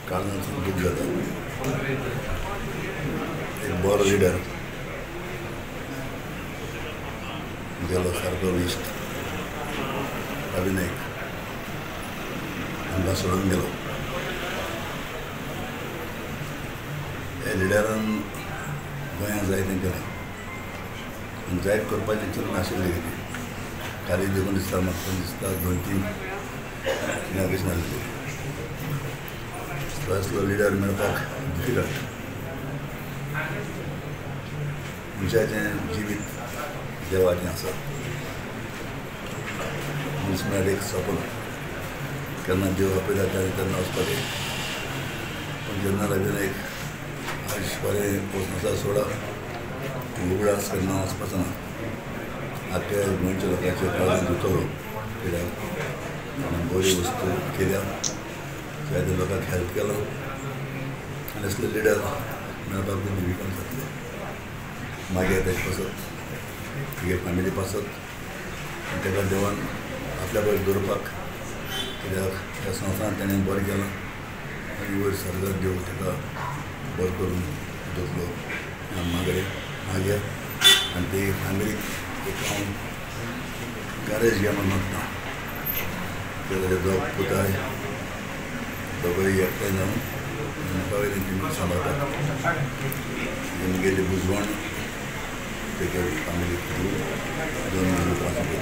काळजाचं दूध जातं. एक बरो लिडर गेलो सारको विश्ट अभिनय हांगा सोडून गेलो. हे लिडरान गोंयांत जायतें केलें आनी जायत करपाचें चिंतून नाशिल्लें कितें खाली देखून दिसता म्हाका दिसता 2-3 कशी नासली. असलो लिडर मेळपाक डिफिकल्ट. मनशाचें जिवीत देवाचें आसा. मनीस म्हळ्यार एक सपन. केन्ना देव आपयता तेन्ना वचपाचें. पूण जेन्ना लागून एक आयुश्य बरें वचनाचा सोडा उगडास केन्ना वचपाचो ना. आख्या गोंयच्या लोकांचे काळजी दितलो कित्याक ताणें बरी वस्तू केल्या, जायत्या लोकांक हेल्प केलो आनी असले लिडर मेळपाक खूब डिफिकल्ट जातलें. मागीर तेजे पासत तुगे फॅमिली पासत आनी ताका देवान आपल्या बरें दवरपाक कित्याक ह्या संवसारांत ताणें बरें केलां आनी वयर सर्गात देव ताका बरें करून दवरलो मागीर आनी ती फॅमिलीक एक हांव गॅरेज घे म्हणून मागता. तेजे दोग पुताय दोगूय एकठांय जावन म्हाका वयल्यान तेमी सांबाळटात. तेमगेली बुजवण तेगे फॅमिलीक 2 पासून